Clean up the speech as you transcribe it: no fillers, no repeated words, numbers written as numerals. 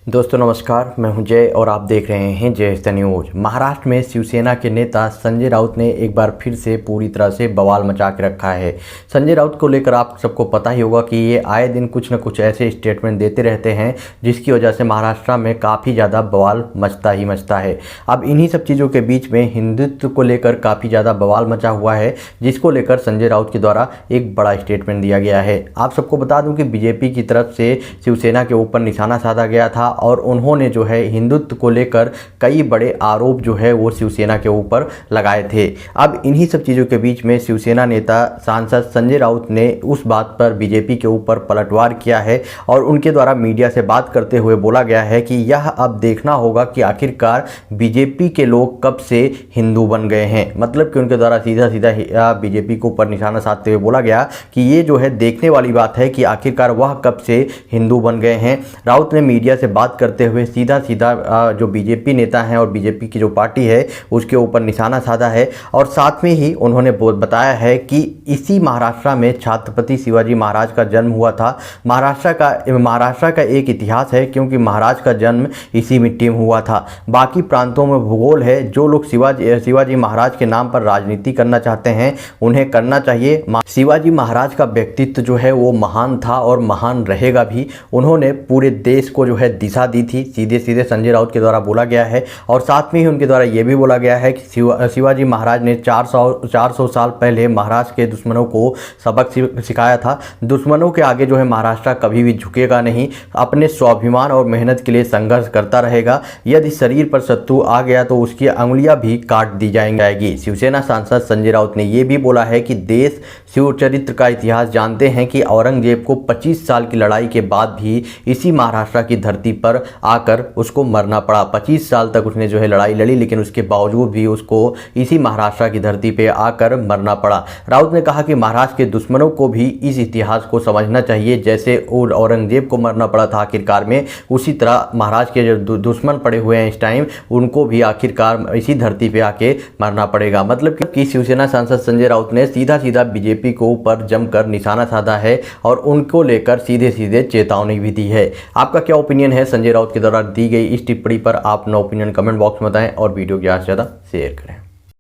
दोस्तों नमस्कार, मैं हूं जय और आप देख रहे हैं जय द न्यूज। महाराष्ट्र में शिवसेना के नेता संजय राउत ने एक बार फिर से पूरी तरह से बवाल मचा के रखा है। संजय राउत को लेकर आप सबको पता ही होगा कि ये आए दिन कुछ न कुछ ऐसे स्टेटमेंट देते रहते हैं जिसकी वजह से महाराष्ट्र में काफ़ी ज़्यादा बवाल मचता है। अब इन्हीं सब चीज़ों के बीच में हिंदुत्व को लेकर काफ़ी ज़्यादा बवाल मचा हुआ है, जिसको लेकर संजय राउत के द्वारा एक बड़ा स्टेटमेंट दिया गया है। आप सबको बता दूं कि बीजेपी की तरफ से शिवसेना के ऊपर निशाना साधा गया था और उन्होंने जो है हिंदुत्व को लेकर कई बड़े आरोप जो है वो शिवसेना के ऊपर लगाए थे। अब इन्हीं सब चीज़ों के बीच में शिवसेना नेता सांसद संजय राउत ने उस बात पर बीजेपी के ऊपर पलटवार किया है और उनके द्वारा मीडिया से बात करते हुए बोला गया है कि यह अब देखना होगा कि आखिरकार बीजेपी के लोग कब से हिंदू बन गए हैं। मतलब कि उनके द्वारा सीधा बीजेपी के ऊपर निशाना साधते हुए बोला गया कि ये जो है देखने वाली बात है कि आखिरकार वह कब से हिंदू बन गए हैं। राउत ने मीडिया से बात करते हुए सीधा जो बीजेपी नेता हैं और बीजेपी की जो पार्टी है उसके ऊपर निशाना साधा है और साथ में ही उन्होंने बताया है कि इसी महाराष्ट्र में छत्रपति शिवाजी महाराज का जन्म हुआ था। महाराष्ट्र का एक इतिहास है क्योंकि महाराज का जन्म इसी मिट्टी में हुआ था। बाकी प्रांतों में भूगोल है। जो लोग शिवाजी महाराज के नाम पर राजनीति करना चाहते हैं उन्हें करना चाहिए। शिवाजी महाराज का व्यक्तित्व जो है वो महान था और महान रहेगा भी। उन्होंने पूरे देश को जो है दिशा दी थी, सीधे संजय राउत के द्वारा बोला गया है। और साथ में ही उनके द्वारा ये भी बोला गया है कि शिवाजी महाराज ने 400 साल पहले महाराष्ट्र के दुश्मनों को सबक सिखाया था। दुश्मनों के आगे जो है महाराष्ट्र कभी भी झुकेगा नहीं, अपने स्वाभिमान और मेहनत के लिए संघर्ष करता रहेगा। यदि शरीर पर शत्रु आ गया तो उसकी अंगुलियां भी काट दी जाएंगी। शिवसेना सांसद संजय राउत ने यह भी बोला है कि देश शिव चरित्र का इतिहास जानते हैं कि औरंगजेब को 25 साल की लड़ाई के बाद भी इसी महाराष्ट्र की धरती पर आकर उसको मरना पड़ा। 25 साल तक उसने जो है लड़ाई लड़ी, लेकिन उसके बावजूद भी उसको इसी महाराष्ट्र की धरती पे आकर मरना पड़ा। राउत ने कहा कि महाराष्ट्र के दुश्मनों को भी इस इतिहास को समझना चाहिए। जैसे औरंगजेब को मरना पड़ा था आखिरकार में, उसी तरह महाराष्ट्र के जो दुश्मन पड़े हुए हैं इस टाइम, उनको भी आखिरकार इसी धरती पे आके मरना पड़ेगा। मतलब कि शिवसेना सांसद संजय राउत ने सीधा बीजेपी को ऊपर जमकर निशाना साधा है और उनको लेकर सीधे चेतावनी भी दी है। आपका क्या ओपिनियन है संजय राउत के द्वारा दी गई इस टिप्पणी पर? आप अपना ओपिनियन कमेंट बॉक्स में बताएं और वीडियो को ज़्यादा से ज़्यादा शेयर करें।